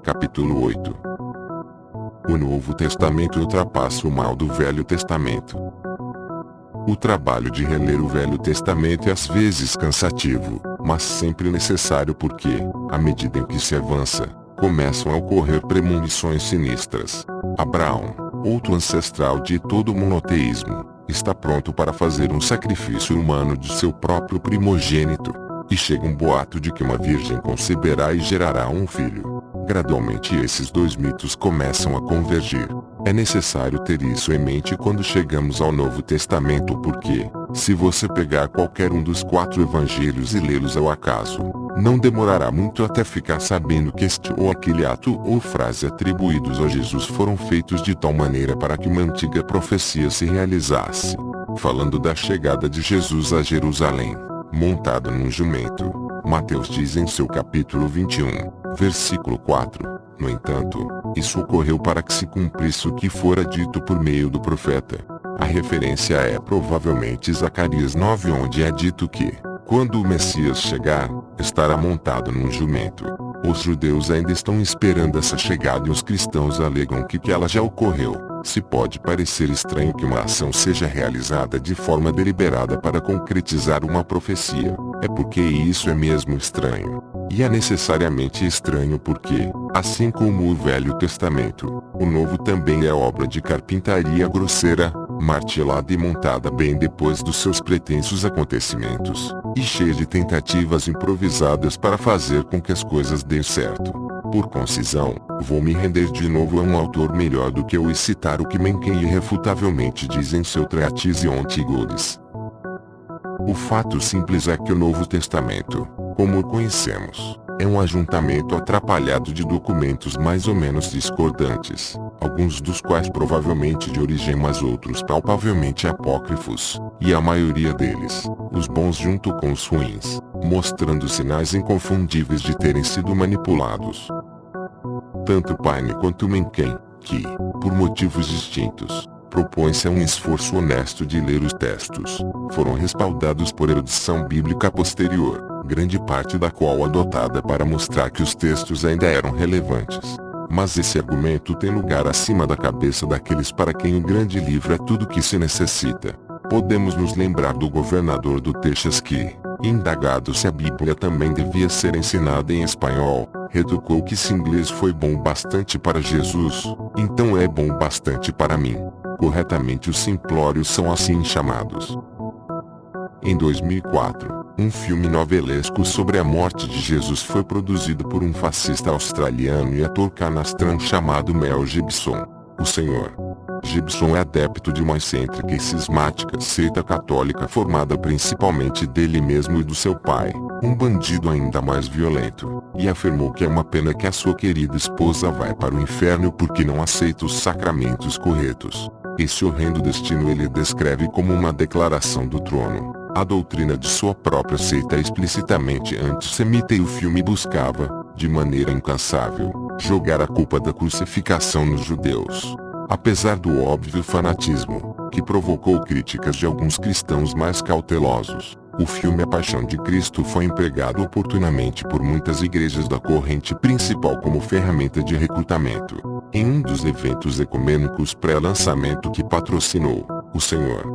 Capítulo 8. O Novo Testamento ultrapassa o mal do Velho Testamento. O trabalho de reler o Velho Testamento é às vezes cansativo, mas sempre necessário porque, à medida em que se avança, começam a ocorrer premonições sinistras. Abraão, outro ancestral de todo o monoteísmo, está pronto para fazer um sacrifício humano de seu próprio primogênito. E chega um boato de que uma virgem conceberá e gerará um filho. Gradualmente esses dois mitos começam a convergir. É necessário ter isso em mente quando chegamos ao Novo Testamento porque, se você pegar qualquer um dos 4 evangelhos e lê-los ao acaso, não demorará muito até ficar sabendo que este ou aquele ato ou frase atribuídos a Jesus foram feitos de tal maneira para que uma antiga profecia se realizasse. Falando da chegada de Jesus a Jerusalém, montado num jumento, Mateus diz em seu capítulo 21, versículo 4, no entanto, isso ocorreu para que se cumprisse o que fora dito por meio do profeta. A referência é provavelmente Zacarias 9, onde é dito que, quando o Messias chegar, estará montado num jumento. Os judeus ainda estão esperando essa chegada e os cristãos alegam que ela já ocorreu. Se pode parecer estranho que uma ação seja realizada de forma deliberada para concretizar uma profecia, é porque isso é mesmo estranho. E é necessariamente estranho porque, assim como o Velho Testamento, o Novo também é obra de carpintaria grosseira, martelada e montada bem depois dos seus pretensos acontecimentos, e cheia de tentativas improvisadas para fazer com que as coisas deem certo. Por concisão, vou me render de novo a um autor melhor do que eu e citar o que Mencken irrefutavelmente diz em seu treatise Onti Godes. O fato simples é que o Novo Testamento, como o conhecemos, é um ajuntamento atrapalhado de documentos mais ou menos discordantes, alguns dos quais provavelmente de origem mas outros palpavelmente apócrifos, e a maioria deles, os bons junto com os ruins, mostrando sinais inconfundíveis de terem sido manipulados. Tanto Paine quanto Mencken, que, por motivos distintos, propõe-se a um esforço honesto de ler os textos, foram respaldados por erudição bíblica posterior, grande parte da qual adotada para mostrar que os textos ainda eram relevantes. Mas esse argumento tem lugar acima da cabeça daqueles para quem o grande livro é tudo que se necessita. Podemos nos lembrar do governador do Texas que, indagado se a Bíblia também devia ser ensinada em espanhol, retrucou que se inglês foi bom bastante para Jesus, então é bom bastante para mim. Corretamente os simplórios são assim chamados. Em 2004, um filme novelesco sobre a morte de Jesus foi produzido por um fascista australiano e ator canastran chamado Mel Gibson. O Sr. Gibson é adepto de uma excêntrica e cismática seita católica formada principalmente dele mesmo e do seu pai, um bandido ainda mais violento, e afirmou que é uma pena que a sua querida esposa vai para o inferno porque não aceita os sacramentos corretos. Esse horrendo destino ele descreve como uma declaração do trono. A doutrina de sua própria seita é explicitamente antissemita e o filme buscava, de maneira incansável, jogar a culpa da crucificação nos judeus. Apesar do óbvio fanatismo, que provocou críticas de alguns cristãos mais cautelosos, o filme A Paixão de Cristo foi empregado oportunamente por muitas igrejas da corrente principal como ferramenta de recrutamento. Em um dos eventos ecumênicos pré-lançamento que patrocinou, o Sr.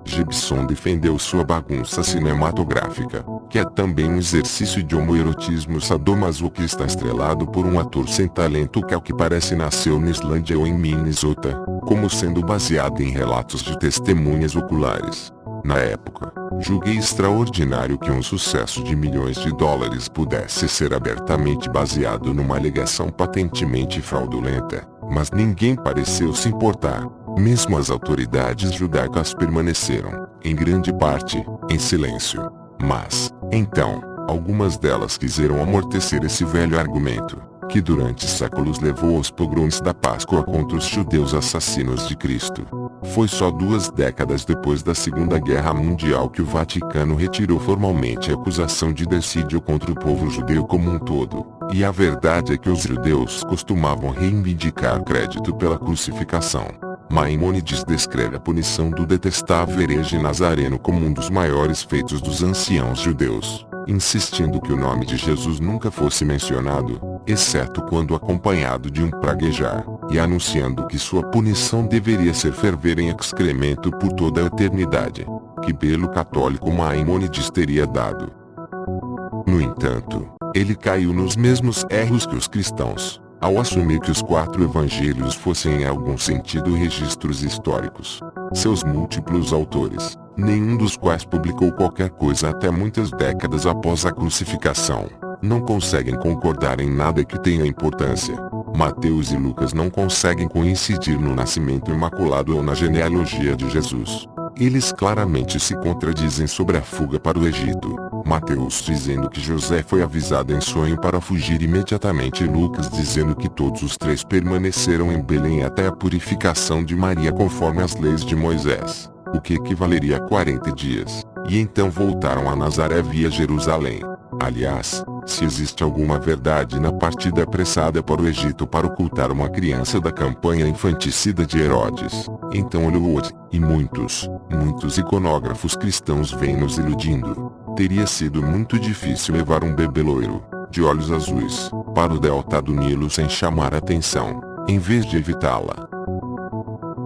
Gibson defendeu sua bagunça cinematográfica, que é também um exercício de homoerotismo sadomasoquista estrelado por um ator sem talento que ao que parece nasceu na Islândia ou em Minnesota, como sendo baseado em relatos de testemunhas oculares. Na época, julguei extraordinário que um sucesso de milhões de dólares pudesse ser abertamente baseado numa alegação patentemente fraudulenta, mas ninguém pareceu se importar. Mesmo as autoridades judaicas permaneceram, em grande parte, em silêncio. Mas, então, algumas delas quiseram amortecer esse velho argumento, que durante séculos levou aos pogroms da Páscoa contra os judeus assassinos de Cristo. Foi só 2 décadas depois da Segunda Guerra Mundial que o Vaticano retirou formalmente a acusação de decídio contra o povo judeu como um todo, e a verdade é que os judeus costumavam reivindicar crédito pela crucificação. Maimônides descreve a punição do detestável herege nazareno como um dos maiores feitos dos anciãos judeus. insistindo que o nome de Jesus nunca fosse mencionado, exceto quando acompanhado de um praguejar, e anunciando que sua punição deveria ser ferver em excremento por toda a eternidade. Que belo católico Maimônides teria dado! No entanto, ele caiu nos mesmos erros que os cristãos, ao assumir que os 4 evangelhos fossem em algum sentido registros históricos. Seus múltiplos autores, nenhum dos quais publicou qualquer coisa até muitas décadas após a crucificação, não conseguem concordar em nada que tenha importância. Mateus e Lucas não conseguem coincidir no nascimento imaculado ou na genealogia de Jesus. Eles claramente se contradizem sobre a fuga para o Egito. Mateus dizendo que José foi avisado em sonho para fugir imediatamente e Lucas dizendo que todos os 3 permaneceram em Belém até a purificação de Maria conforme as leis de Moisés, o que equivaleria a 40 dias, e então voltaram a Nazaré via Jerusalém. Aliás, se existe alguma verdade na partida apressada para o Egito para ocultar uma criança da campanha infanticida de Herodes, então Hollywood, e muitos iconógrafos cristãos vêm nos iludindo. Teria sido muito difícil levar um bebê loiro, de olhos azuis, para o delta do Nilo sem chamar atenção, em vez de evitá-la.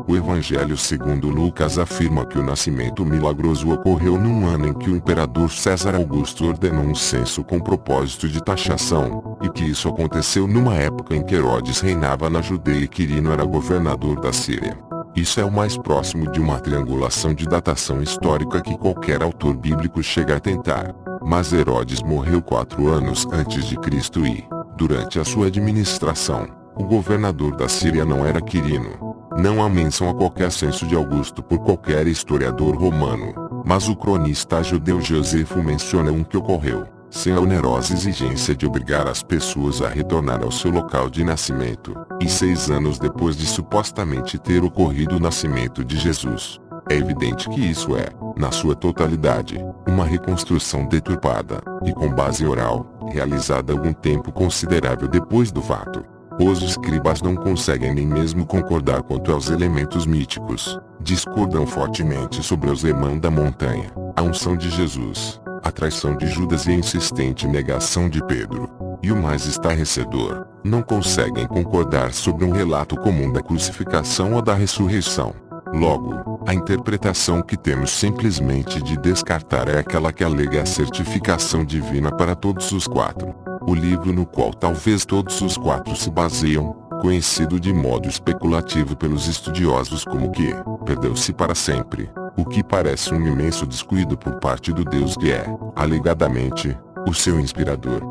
O Evangelho segundo Lucas afirma que o nascimento milagroso ocorreu num ano em que o imperador César Augusto ordenou um censo com propósito de taxação, e que isso aconteceu numa época em que Herodes reinava na Judeia e Quirino era governador da Síria. Isso é o mais próximo de uma triangulação de datação histórica que qualquer autor bíblico chega a tentar. Mas Herodes morreu 4 anos antes de Cristo e, durante a sua administração, o governador da Síria não era Quirino. Não há menção a qualquer censo de Augusto por qualquer historiador romano, mas o cronista judeu Josefo menciona um que ocorreu, sem a onerosa exigência de obrigar as pessoas a retornar ao seu local de nascimento, e 6 anos depois de supostamente ter ocorrido o nascimento de Jesus. É evidente que isso é, na sua totalidade, uma reconstrução deturpada, e com base oral, realizada algum tempo considerável depois do fato. Os escribas não conseguem nem mesmo concordar quanto aos elementos míticos, discordam fortemente sobre o sermão da montanha, a unção de Jesus, a traição de Judas e a insistente negação de Pedro. E o mais estarrecedor, não conseguem concordar sobre um relato comum da crucificação ou da ressurreição. Logo, a interpretação que temos simplesmente de descartar é aquela que alega a certificação divina para todos os 4. O livro no qual talvez todos os 4 se baseiam, conhecido de modo especulativo pelos estudiosos como que perdeu-se para sempre, o que parece um imenso descuido por parte do Deus que é, alegadamente, o seu inspirador.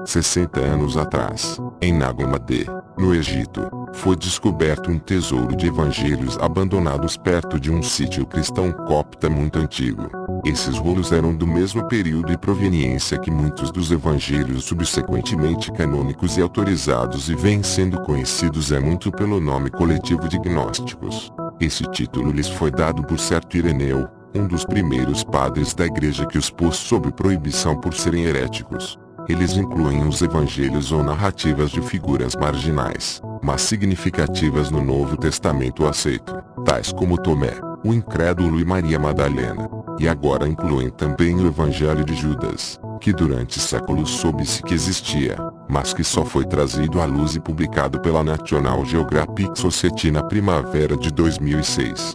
60 anos atrás, em Nagomade, no Egito, foi descoberto um tesouro de evangelhos abandonados perto de um sítio cristão copta muito antigo. Esses rolos eram do mesmo período e proveniência que muitos dos evangelhos subsequentemente canônicos e autorizados e vêm sendo conhecidos muito pelo nome coletivo de gnósticos. Esse título lhes foi dado por certo Ireneu, um dos primeiros padres da igreja que os pôs sob proibição por serem heréticos. Eles incluem os evangelhos ou narrativas de figuras marginais, mas significativas no Novo Testamento aceito, tais como Tomé, o incrédulo e Maria Madalena. E agora incluem também o Evangelho de Judas, que durante séculos soube-se que existia, mas que só foi trazido à luz e publicado pela National Geographic Society na primavera de 2006.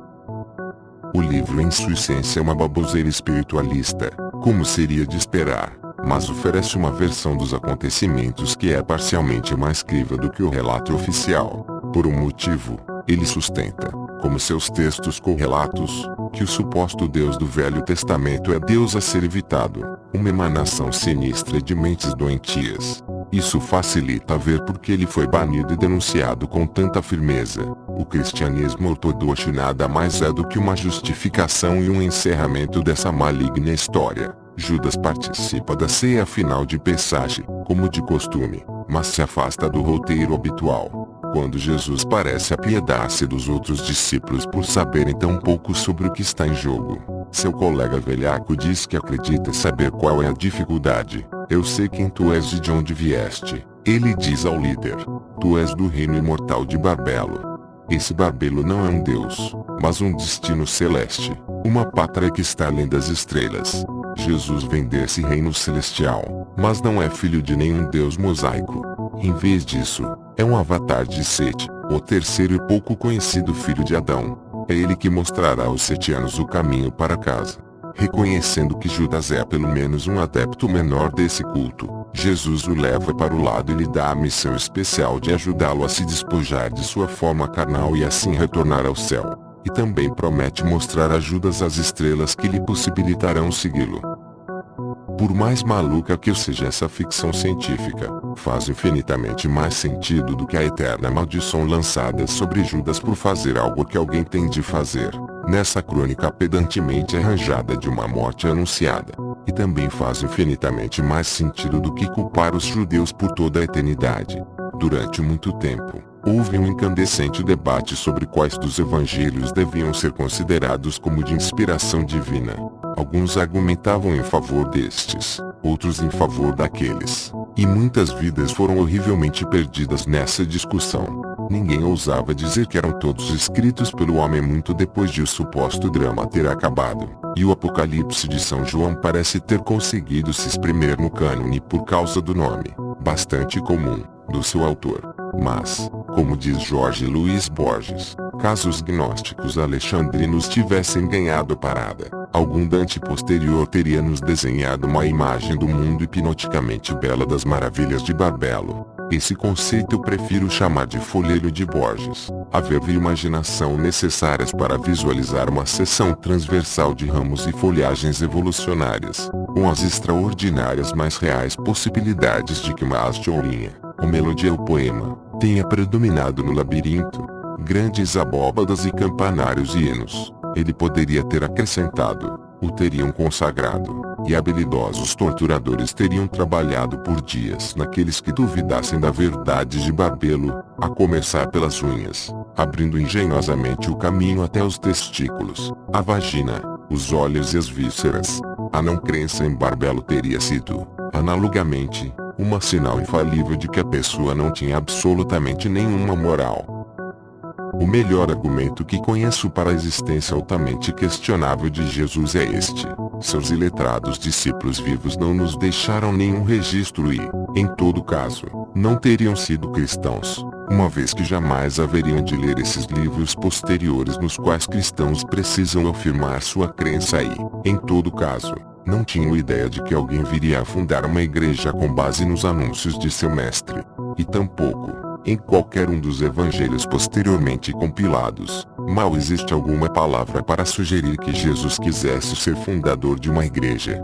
O livro em sua essência é uma baboseira espiritualista, como seria de esperar, mas oferece uma versão dos acontecimentos que é parcialmente mais crível do que o relato oficial. Por um motivo, ele sustenta, como seus textos correlatos, que o suposto Deus do Velho Testamento é Deus a ser evitado, uma emanação sinistra de mentes doentias. Isso facilita ver por que ele foi banido e denunciado com tanta firmeza. O cristianismo ortodoxo nada mais é do que uma justificação e um encerramento dessa maligna história. Judas participa da ceia final de Pessach, como de costume, mas se afasta do roteiro habitual. Quando Jesus parece apiedar-se dos outros discípulos por saberem tão pouco sobre o que está em jogo, seu colega velhaco diz que acredita saber qual é a dificuldade. Eu sei quem tu és e de onde vieste, ele diz ao líder. Tu és do reino imortal de Barbelo. Esse Barbelo não é um deus, mas um destino celeste, uma pátria que está além das estrelas. Jesus vem desse reino celestial, mas não é filho de nenhum deus mosaico. Em vez disso, é um avatar de Sete, o terceiro e pouco conhecido filho de Adão. É ele que mostrará aos setianos o caminho para casa. Reconhecendo que Judas é pelo menos um adepto menor desse culto, Jesus o leva para o lado e lhe dá a missão especial de ajudá-lo a se despojar de sua forma carnal e assim retornar ao céu. E também promete mostrar a Judas as estrelas que lhe possibilitarão segui-lo. Por mais maluca que seja essa ficção científica, faz infinitamente mais sentido do que a eterna maldição lançada sobre Judas por fazer algo que alguém tem de fazer, nessa crônica pedantemente arranjada de uma morte anunciada. E também faz infinitamente mais sentido do que culpar os judeus por toda a eternidade. Durante muito tempo, houve um incandescente debate sobre quais dos evangelhos deviam ser considerados como de inspiração divina. Alguns argumentavam em favor destes, outros em favor daqueles. E muitas vidas foram horrivelmente perdidas nessa discussão. Ninguém ousava dizer que eram todos escritos pelo homem muito depois de o suposto drama ter acabado. E o Apocalipse de São João parece ter conseguido se espremer no cânone por causa do nome, bastante comum, do seu autor. Mas, como diz Jorge Luiz Borges, caso os gnósticos alexandrinos tivessem ganhado a parada, algum Dante posterior teria nos desenhado uma imagem do mundo hipnoticamente bela das maravilhas de Barbelo. Esse conceito eu prefiro chamar de folheiro de Borges, a verve e imaginação necessárias para visualizar uma seção transversal de ramos e folhagens evolucionárias, com as extraordinárias mais reais possibilidades de que uma haste ou linha, ou melodia ou poema, tenha predominado no labirinto. Grandes abóbadas e campanários e hinos, ele poderia ter acrescentado, o teriam consagrado, e habilidosos torturadores teriam trabalhado por dias naqueles que duvidassem da verdade de Barbelo, a começar pelas unhas, abrindo engenhosamente o caminho até os testículos, a vagina, os olhos e as vísceras. A não crença em Barbelo teria sido, analogamente, uma sinal infalível de que a pessoa não tinha absolutamente nenhuma moral. O melhor argumento que conheço para a existência altamente questionável de Jesus é este: seus iletrados discípulos vivos não nos deixaram nenhum registro e, em todo caso, não teriam sido cristãos, uma vez que jamais haveriam de ler esses livros posteriores nos quais cristãos precisam afirmar sua crença e, em todo caso, não tinham ideia de que alguém viria a fundar uma igreja com base nos anúncios de seu mestre. E tampouco, em qualquer um dos evangelhos posteriormente compilados, mal existe alguma palavra para sugerir que Jesus quisesse ser fundador de uma igreja.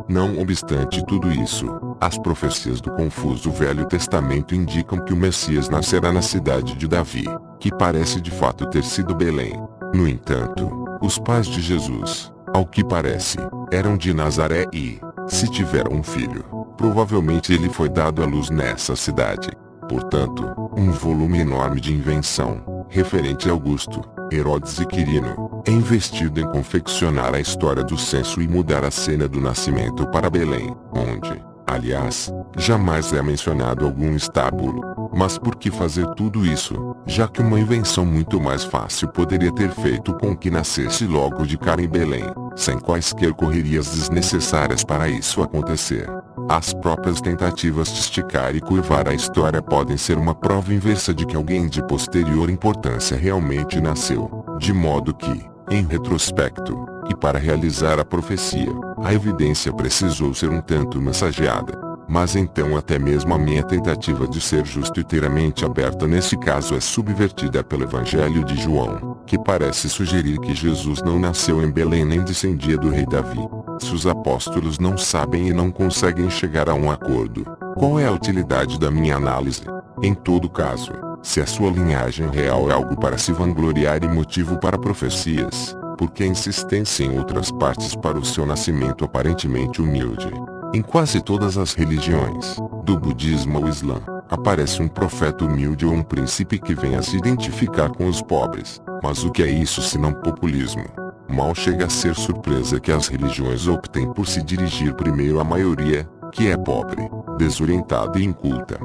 Não obstante tudo isso, as profecias do confuso Velho Testamento indicam que o Messias nascerá na cidade de Davi, que parece de fato ter sido Belém. No entanto, os pais de Jesus, ao que parece, eram de Nazaré e, se tiveram um filho, provavelmente ele foi dado à luz nessa cidade. Portanto, um volume enorme de invenção, referente a Augusto, Herodes e Quirino, é investido em confeccionar a história do censo e mudar a cena do nascimento para Belém, onde, aliás, jamais é mencionado algum estábulo. Mas por que fazer tudo isso, já que uma invenção muito mais fácil poderia ter feito com que nascesse logo de cara em Belém, sem quaisquer correrias desnecessárias para isso acontecer? As próprias tentativas de esticar e curvar a história podem ser uma prova inversa de que alguém de posterior importância realmente nasceu, de modo que, em retrospecto, e para realizar a profecia, a evidência precisou ser um tanto massageada. Mas então até mesmo a minha tentativa de ser justo e ter a mente aberta nesse caso é subvertida pelo Evangelho de João, que parece sugerir que Jesus não nasceu em Belém nem descendia do rei Davi. Se os apóstolos não sabem e não conseguem chegar a um acordo, qual é a utilidade da minha análise? Em todo caso, se a sua linhagem real é algo para se vangloriar e motivo para profecias, por que a insistência em outras partes para o seu nascimento aparentemente humilde? Em quase todas as religiões, do budismo ao islã, aparece um profeta humilde ou um príncipe que vem a se identificar com os pobres. Mas o que é isso senão populismo? Mal chega a ser surpresa que as religiões optem por se dirigir primeiro à maioria, que é pobre, desorientada e inculta.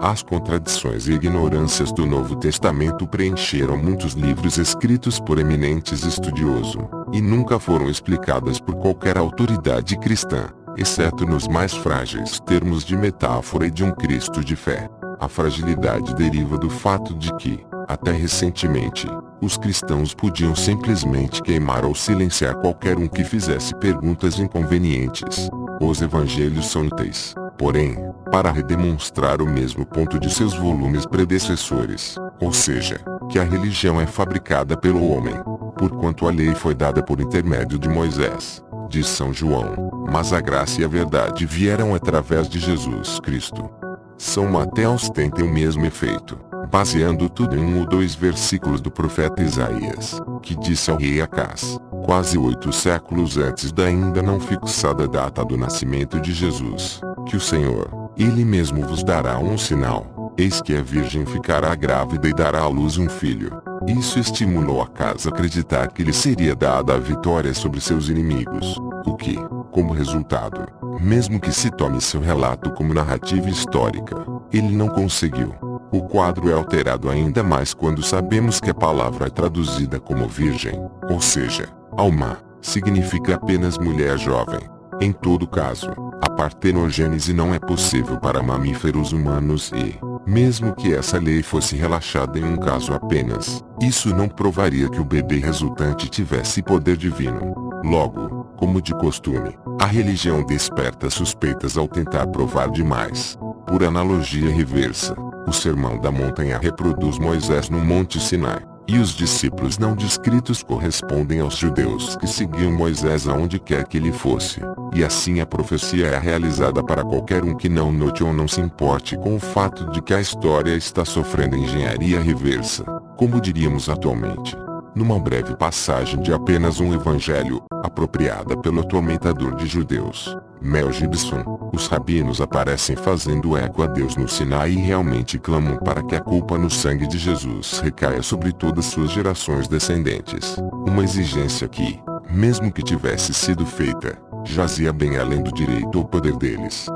As contradições e ignorâncias do Novo Testamento preencheram muitos livros escritos por eminentes estudiosos, e nunca foram explicadas por qualquer autoridade cristã, exceto nos mais frágeis termos de metáfora e de um Cristo de fé. A fragilidade deriva do fato de que, até recentemente, os cristãos podiam simplesmente queimar ou silenciar qualquer um que fizesse perguntas inconvenientes. Os evangelhos são úteis, porém, para redemonstrar o mesmo ponto de seus volumes predecessores, ou seja, que a religião é fabricada pelo homem, porquanto a lei foi dada por intermédio de Moisés, diz São João, mas a graça e a verdade vieram através de Jesus Cristo. São Mateus tem o mesmo efeito, baseando tudo em um ou dois versículos do profeta Isaías, que disse ao rei Acás, quase 8 séculos antes da ainda não fixada data do nascimento de Jesus, que o Senhor, Ele mesmo vos dará um sinal, eis que a virgem ficará grávida e dará à luz um filho. Isso estimulou Acás a acreditar que lhe seria dada a vitória sobre seus inimigos, o que, como resultado, mesmo que se tome seu relato como narrativa histórica, ele não conseguiu. O quadro é alterado ainda mais quando sabemos que a palavra é traduzida como virgem, ou seja, alma, significa apenas mulher jovem. Em todo caso, a partenogênese não é possível para mamíferos humanos e, mesmo que essa lei fosse relaxada em um caso apenas, isso não provaria que o bebê resultante tivesse poder divino. Logo, como de costume, a religião desperta suspeitas ao tentar provar demais. Por analogia reversa, o Sermão da Montanha reproduz Moisés no Monte Sinai, e os discípulos não descritos correspondem aos judeus que seguiam Moisés aonde quer que ele fosse, e assim a profecia é realizada para qualquer um que não note ou não se importe com o fato de que a história está sofrendo engenharia reversa, como diríamos atualmente. Numa breve passagem de apenas um evangelho, apropriada pelo atormentador de judeus, Mel Gibson, os rabinos aparecem fazendo eco a Deus no Sinai e realmente clamam para que a culpa no sangue de Jesus recaia sobre todas suas gerações descendentes. Uma exigência que, mesmo que tivesse sido feita, jazia bem além do direito ou poder deles.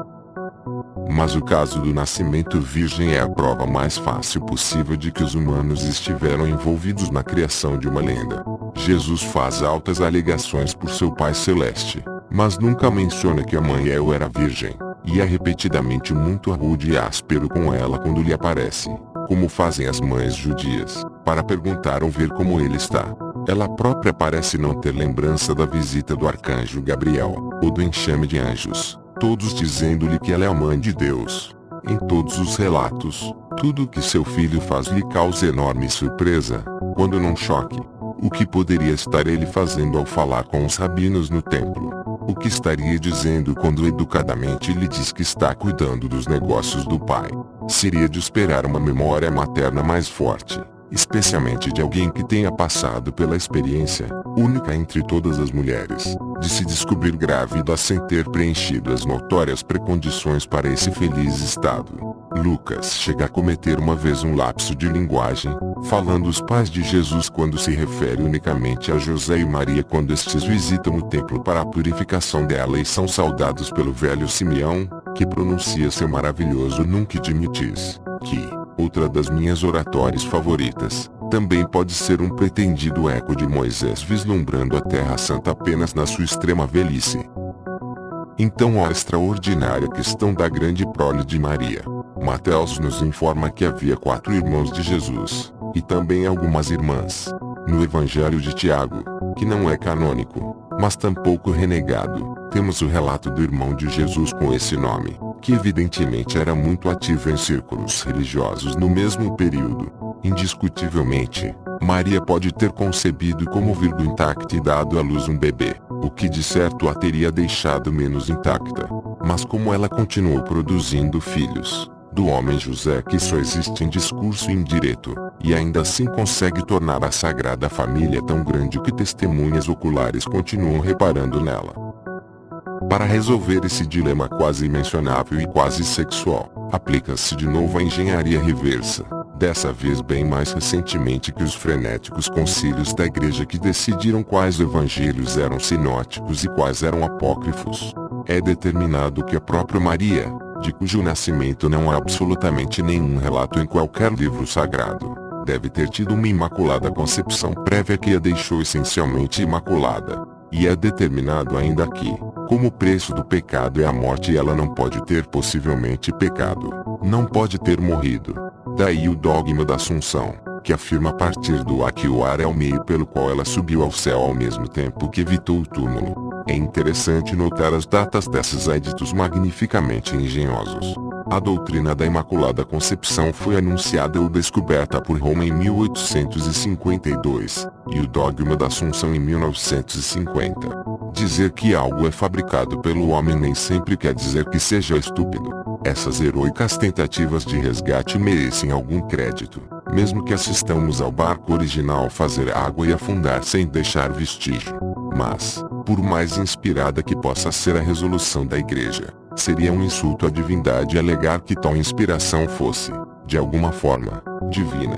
Mas o caso do nascimento virgem é a prova mais fácil possível de que os humanos estiveram envolvidos na criação de uma lenda. Jesus faz altas alegações por seu Pai Celeste, mas nunca menciona que a mãe era virgem, e é repetidamente muito rude e áspero com ela quando lhe aparece, como fazem as mães judias, para perguntar ou ver como ele está. Ela própria parece não ter lembrança da visita do arcanjo Gabriel, ou do enxame de anjos, todos dizendo-lhe que ela é a mãe de Deus. Em todos os relatos, tudo o que seu filho faz lhe causa enorme surpresa, quando não choque. O que poderia estar ele fazendo ao falar com os rabinos no templo? O que estaria dizendo quando educadamente lhe diz que está cuidando dos negócios do pai? Seria de esperar uma memória materna mais forte, especialmente de alguém que tenha passado pela experiência, única entre todas as mulheres, de se descobrir grávida sem ter preenchido as notórias precondições para esse feliz estado. Lucas chega a cometer uma vez um lapso de linguagem, falando os pais de Jesus quando se refere unicamente a José e Maria quando estes visitam o templo para a purificação dela e são saudados pelo velho Simeão, que pronuncia seu maravilhoso Nunc Dimittis, que, outra das minhas oratórias favoritas, também pode ser um pretendido eco de Moisés vislumbrando a Terra Santa apenas na sua extrema velhice. Então a extraordinária questão da grande prole de Maria. Mateus nos informa que havia 4 irmãos de Jesus, e também algumas irmãs. No Evangelho de Tiago, que não é canônico, mas tampouco renegado, temos o relato do irmão de Jesus com esse nome, que evidentemente era muito ativo em círculos religiosos no mesmo período. Indiscutivelmente, Maria pode ter concebido como virgo intacta e dado à luz um bebê, o que de certo a teria deixado menos intacta. Mas como ela continuou produzindo filhos, do homem José que só existe em discurso indireto, e ainda assim consegue tornar a Sagrada Família tão grande que testemunhas oculares continuam reparando nela. Para resolver esse dilema quase imensionável e quase sexual, aplica-se de novo a engenharia reversa, dessa vez bem mais recentemente que os frenéticos concílios da Igreja que decidiram quais evangelhos eram sinóticos e quais eram apócrifos. É determinado que a própria Maria, de cujo nascimento não há absolutamente nenhum relato em qualquer livro sagrado, deve ter tido uma imaculada concepção prévia que a deixou essencialmente imaculada. E é determinado ainda que, como o preço do pecado é a morte, ela não pode ter possivelmente pecado, não pode ter morrido. Daí o dogma da Assunção, que afirma a partir do ar que o ar é o meio pelo qual ela subiu ao céu ao mesmo tempo que evitou o túmulo. É interessante notar as datas desses editos magnificamente engenhosos. A doutrina da Imaculada Concepção foi anunciada ou descoberta por Roma em 1852, e o dogma da Assunção em 1950. Dizer que algo é fabricado pelo homem nem sempre quer dizer que seja estúpido. Essas heroicas tentativas de resgate merecem algum crédito, mesmo que assistamos ao barco original fazer água e afundar sem deixar vestígio. Mas, por mais inspirada que possa ser a resolução da Igreja, seria um insulto à divindade alegar que tal inspiração fosse, de alguma forma, divina.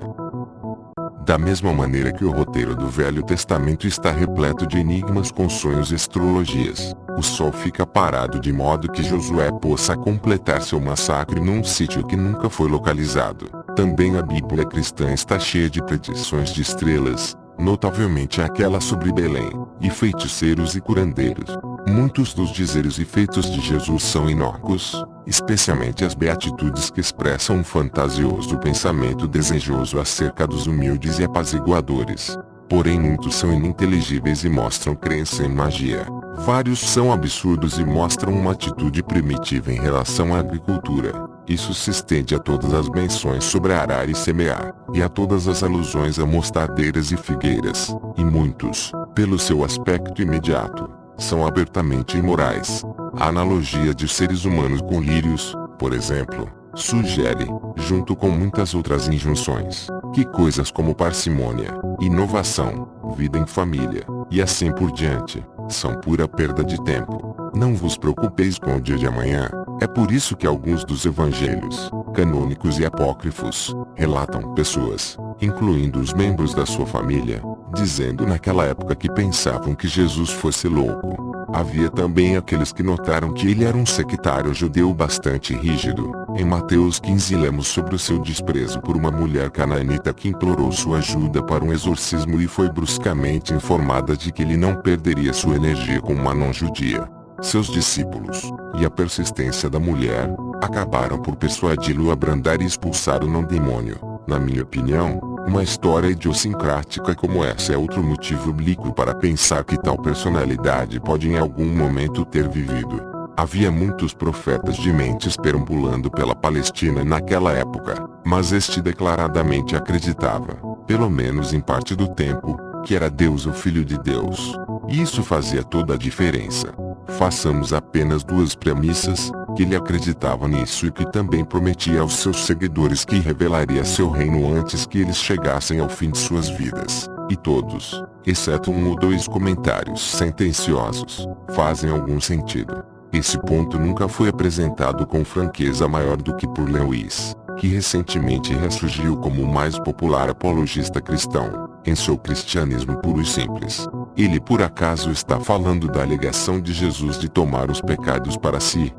Da mesma maneira que o roteiro do Velho Testamento está repleto de enigmas com sonhos e astrologias, o sol fica parado de modo que Josué possa completar seu massacre num sítio que nunca foi localizado. Também a Bíblia cristã está cheia de predições de estrelas, notavelmente aquela sobre Belém, e feiticeiros e curandeiros. Muitos dos dizeres e feitos de Jesus são inócuos, especialmente as beatitudes que expressam um fantasioso pensamento desejoso acerca dos humildes e apaziguadores. Porém muitos são ininteligíveis e mostram crença em magia. Vários são absurdos e mostram uma atitude primitiva em relação à agricultura. Isso se estende a todas as menções sobre arar e semear, e a todas as alusões a mostardeiras e figueiras, e muitos, pelo seu aspecto imediato, são abertamente imorais. A analogia de seres humanos com lírios, por exemplo, sugere, junto com muitas outras injunções, que coisas como parcimônia, inovação, vida em família, e assim por diante, são pura perda de tempo. Não vos preocupeis com o dia de amanhã. É por isso que alguns dos evangelhos, canônicos e apócrifos, relatam pessoas, incluindo os membros da sua família, dizendo naquela época que pensavam que Jesus fosse louco. Havia também aqueles que notaram que ele era um sectário judeu bastante rígido. Em Mateus 15 lemos sobre o seu desprezo por uma mulher canaanita que implorou sua ajuda para um exorcismo e foi bruscamente informada de que ele não perderia sua energia com uma não-judia. Seus discípulos, e a persistência da mulher, acabaram por persuadi-lo a abrandar e expulsar o não-demônio. Na minha opinião, uma história idiosincrática como essa é outro motivo oblíquo para pensar que tal personalidade pode em algum momento ter vivido. Havia muitos profetas de mentes perambulando pela Palestina naquela época, mas este declaradamente acreditava, pelo menos em parte do tempo, que era Deus o Filho de Deus. E isso fazia toda a diferença. Façamos apenas duas premissas, que ele acreditava nisso e que também prometia aos seus seguidores que revelaria seu reino antes que eles chegassem ao fim de suas vidas. E todos, exceto um ou dois comentários sentenciosos, fazem algum sentido. Esse ponto nunca foi apresentado com franqueza maior do que por Lewis, que recentemente ressurgiu como o mais popular apologista cristão, em seu cristianismo puro e simples. Ele por acaso está falando da alegação de Jesus de tomar os pecados para si?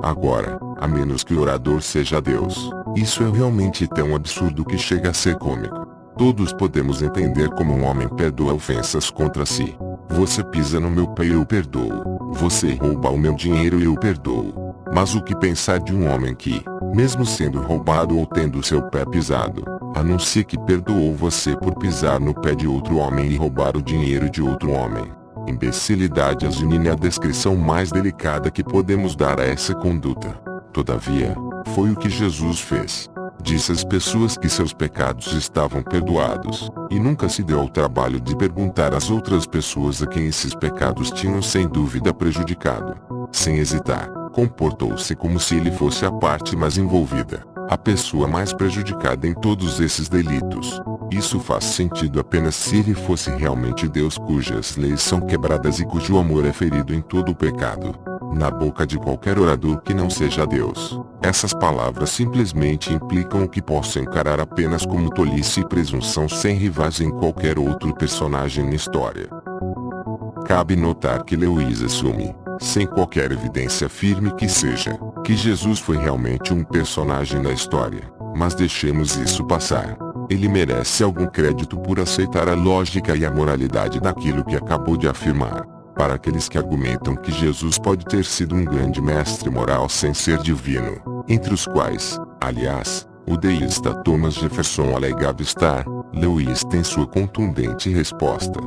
Agora, a menos que o orador seja Deus, isso é realmente tão absurdo que chega a ser cômico. Todos podemos entender como um homem perdoa ofensas contra si. Você pisa no meu pé e eu perdoo. Você rouba o meu dinheiro e eu perdoo. Mas o que pensar de um homem que, mesmo sendo roubado ou tendo seu pé pisado, anuncia que perdoou você por pisar no pé de outro homem e roubar o dinheiro de outro homem? Imbecilidade é a descrição mais delicada que podemos dar a essa conduta. Todavia, foi o que Jesus fez. Disse às pessoas que seus pecados estavam perdoados, e nunca se deu ao trabalho de perguntar às outras pessoas a quem esses pecados tinham sem dúvida prejudicado. Sem hesitar, comportou-se como se ele fosse a parte mais envolvida, a pessoa mais prejudicada em todos esses delitos. Isso faz sentido apenas se ele fosse realmente Deus cujas leis são quebradas e cujo amor é ferido em todo o pecado. Na boca de qualquer orador que não seja Deus, essas palavras simplesmente implicam o que posso encarar apenas como tolice e presunção sem rivais em qualquer outro personagem na história. Cabe notar que Lewis assume, sem qualquer evidência firme que seja, que Jesus foi realmente um personagem da história, mas deixemos isso passar. Ele merece algum crédito por aceitar a lógica e a moralidade daquilo que acabou de afirmar. Para aqueles que argumentam que Jesus pode ter sido um grande mestre moral sem ser divino, entre os quais, aliás, o deísta Thomas Jefferson alegava estar, Lewis tem sua contundente resposta.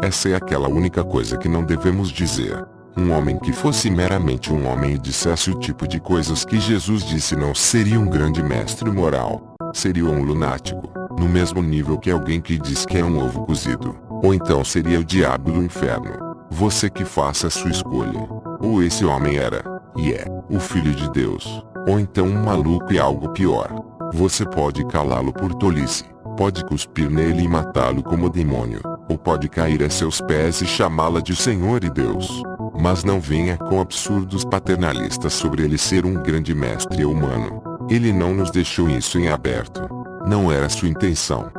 Essa é aquela única coisa que não devemos dizer. Um homem que fosse meramente um homem e dissesse o tipo de coisas que Jesus disse não seria um grande mestre moral. Seria um lunático, no mesmo nível que alguém que diz que é um ovo cozido. Ou então seria o diabo do inferno. Você que faça a sua escolha. Ou esse homem era, e é, o Filho de Deus. Ou então um maluco e algo pior. Você pode calá-lo por tolice. Pode cuspir nele e matá-lo como demônio. Ou pode cair a seus pés e chamá-la de Senhor e Deus. Mas não venha com absurdos paternalistas sobre ele ser um grande mestre humano. Ele não nos deixou isso em aberto. Não era sua intenção.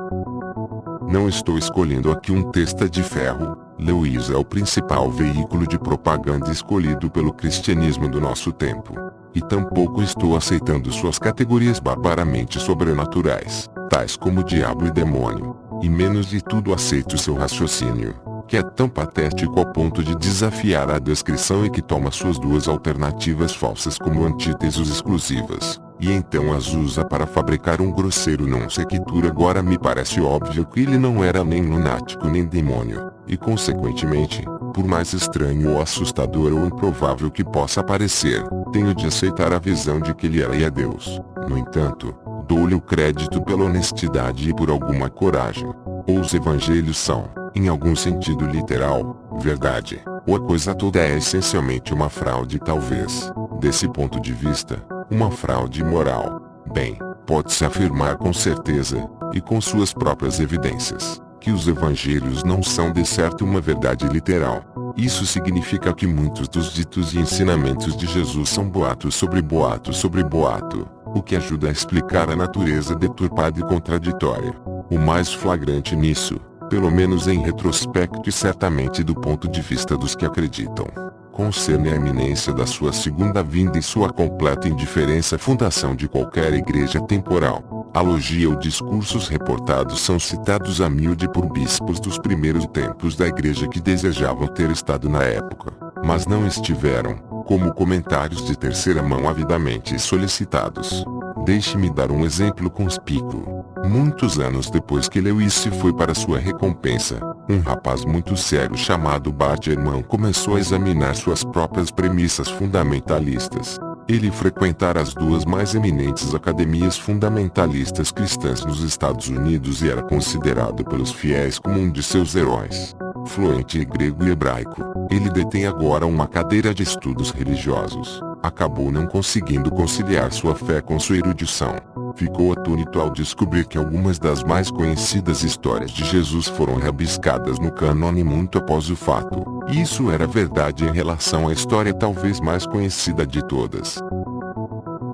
Não estou escolhendo aqui um testa de ferro. Lewis é o principal veículo de propaganda escolhido pelo cristianismo do nosso tempo. E tampouco estou aceitando suas categorias barbaramente sobrenaturais, tais como diabo e demônio. E menos de tudo aceito seu raciocínio, que é tão patético ao ponto de desafiar a descrição e que toma suas duas alternativas falsas como antíteses exclusivas, e então as usa para fabricar um grosseiro non sequitur. Agora me parece óbvio que ele não era nem lunático nem demônio, e consequentemente, por mais estranho ou assustador ou improvável que possa parecer, tenho de aceitar a visão de que ele era e é Deus. No entanto, dou-lhe o crédito pela honestidade e por alguma coragem. Ou os evangelhos são, em algum sentido literal, verdade, ou a coisa toda é essencialmente uma fraude, talvez, desse ponto de vista, uma fraude moral. Bem, pode-se afirmar com certeza, e com suas próprias evidências, que os evangelhos não são de certo uma verdade literal. Isso significa que muitos dos ditos e ensinamentos de Jesus são boatos sobre boato sobre boato, o que ajuda a explicar a natureza deturpada e contraditória. O mais flagrante nisso, pelo menos em retrospecto e certamente do ponto de vista dos que acreditam, concerne a iminência da sua segunda vinda e sua completa indiferença à fundação de qualquer igreja temporal. A logia ou discursos reportados são citados a miúde por bispos dos primeiros tempos da igreja que desejavam ter estado na época, mas não estiveram, como comentários de terceira mão avidamente solicitados. Deixe-me dar um exemplo conspícuo. Muitos anos depois que Lewis se foi para sua recompensa, um rapaz muito sério chamado Bart Ehrman começou a examinar suas próprias premissas fundamentalistas. Ele frequentara as duas mais eminentes academias fundamentalistas cristãs nos Estados Unidos e era considerado pelos fiéis como um de seus heróis. Fluente em grego e hebraico, ele detém agora uma cadeira de estudos religiosos. Acabou não conseguindo conciliar sua fé com sua erudição. Ficou atônito ao descobrir que algumas das mais conhecidas histórias de Jesus foram rabiscadas no cânone muito após o fato. E isso era verdade em relação à história talvez mais conhecida de todas.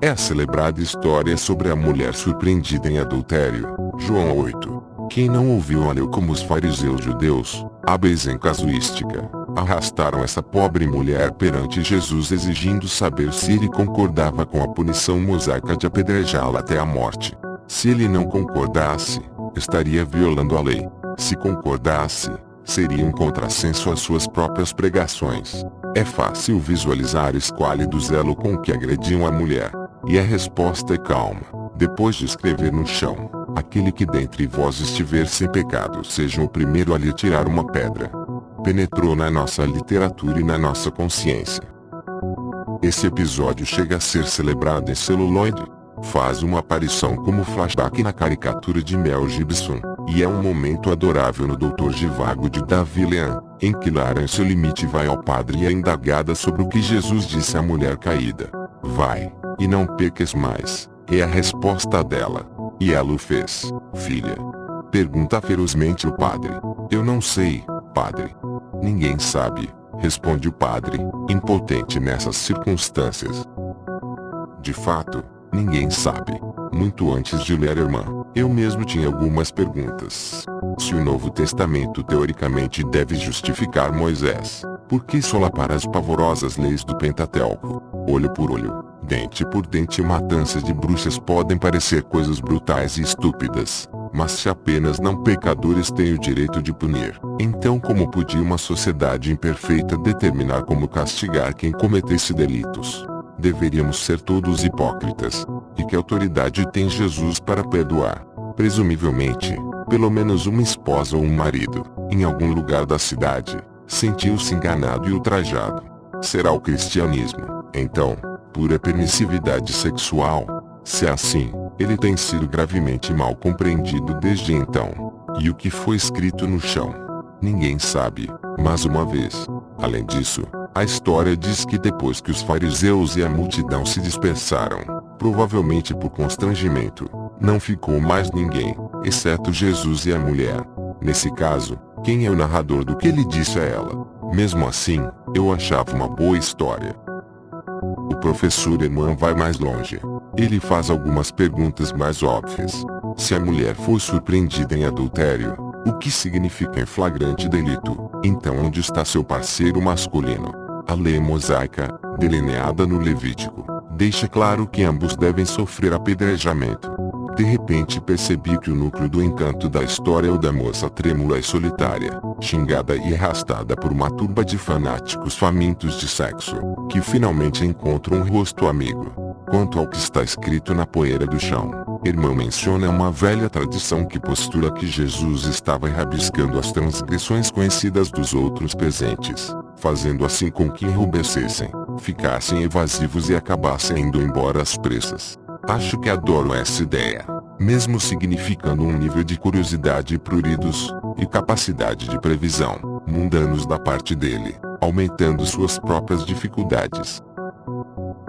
É a celebrada história sobre a mulher surpreendida em adultério, João 8. Quem não ouviu a leu como os fariseus judeus, hábeis em casuística, arrastaram essa pobre mulher perante Jesus exigindo saber se ele concordava com a punição mosaica de apedrejá-la até a morte. Se ele não concordasse, estaria violando a lei. Se concordasse, seria um contrassenso às suas próprias pregações. É fácil visualizar o esquálido zelo com que agrediam a mulher. E a resposta é calma. Depois de escrever no chão, aquele que dentre vós estiver sem pecado seja o primeiro a lhe tirar uma pedra. Penetrou na nossa literatura e na nossa consciência. Esse episódio chega a ser celebrado em celuloide. Faz uma aparição como flashback na caricatura de Mel Gibson, e é um momento adorável no Doutor Zhivago de Davi Lean, em que Lara em seu limite vai ao padre e é indagada sobre o que Jesus disse à mulher caída. Vai, e não peques mais, é a resposta dela. E ela o fez, filha. Pergunta ferozmente o padre. Eu não sei, padre. Ninguém sabe, responde o padre, impotente nessas circunstâncias. De fato, ninguém sabe. Muito antes de ler Ehrman, eu mesmo tinha algumas perguntas. Se o Novo Testamento teoricamente deve justificar Moisés, por que solapar as pavorosas leis do Pentateuco? Olho por olho, Dente por dente e matanças de bruxas podem parecer coisas brutais e estúpidas, mas se apenas não pecadores têm o direito de punir, então como podia uma sociedade imperfeita determinar como castigar quem cometesse delitos? Deveríamos ser todos hipócritas. E que autoridade tem Jesus para perdoar? Presumivelmente, pelo menos uma esposa ou um marido, em algum lugar da cidade, sentiu-se enganado e ultrajado. Será o cristianismo, então, pura permissividade sexual? Se é assim, ele tem sido gravemente mal compreendido desde então. E o que foi escrito no chão? Ninguém sabe, mais uma vez. Além disso, a história diz que depois que os fariseus e a multidão se dispersaram, provavelmente por constrangimento, não ficou mais ninguém, exceto Jesus e a mulher. Nesse caso, quem é o narrador do que ele disse a ela? Mesmo assim, eu achava uma boa história. O professor Herman vai mais longe. Ele faz algumas perguntas mais óbvias. Se a mulher foi surpreendida em adultério, o que significa em flagrante delito? Então onde está seu parceiro masculino? A lei mosaica, delineada no Levítico, deixa claro que ambos devem sofrer apedrejamento. De repente percebi que o núcleo do encanto da história é o da moça trêmula e solitária, xingada e arrastada por uma turba de fanáticos famintos de sexo, que finalmente encontram um rosto amigo. Quanto ao que está escrito na poeira do chão, Herman menciona uma velha tradição que postula que Jesus estava rabiscando as transgressões conhecidas dos outros presentes, fazendo assim com que enrubescessem, ficassem evasivos e acabassem indo embora às pressas. Acho que adoro essa ideia, mesmo significando um nível de curiosidade e pruridos, e capacidade de previsão, mundanos da parte dele, aumentando suas próprias dificuldades.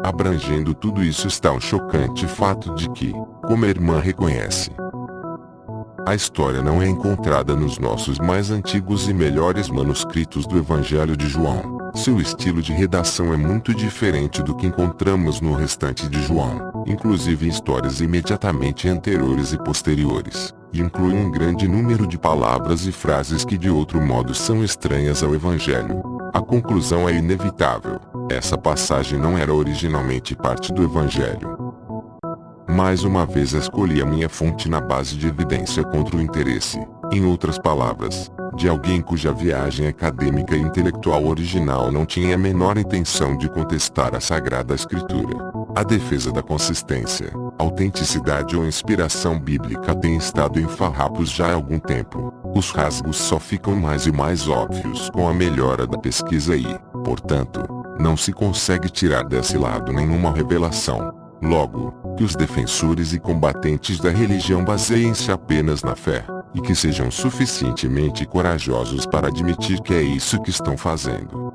Abrangendo tudo isso está o chocante fato de que, como a irmã reconhece, a história não é encontrada nos nossos mais antigos e melhores manuscritos do Evangelho de João. Seu estilo de redação é muito diferente do que encontramos no restante de João, inclusive em histórias imediatamente anteriores e posteriores, e inclui um grande número de palavras e frases que de outro modo são estranhas ao Evangelho. A conclusão é inevitável: essa passagem não era originalmente parte do Evangelho. Mais uma vez escolhi a minha fonte na base de evidência contra o interesse, em outras palavras, de alguém cuja viagem acadêmica e intelectual original não tinha a menor intenção de contestar a Sagrada Escritura. A defesa da consistência, autenticidade ou inspiração bíblica tem estado em farrapos já há algum tempo. Os rasgos só ficam mais e mais óbvios com a melhora da pesquisa e, portanto, não se consegue tirar desse lado nenhuma revelação. Logo, que os defensores e combatentes da religião baseiem-se apenas na fé, e que sejam suficientemente corajosos para admitir que é isso que estão fazendo.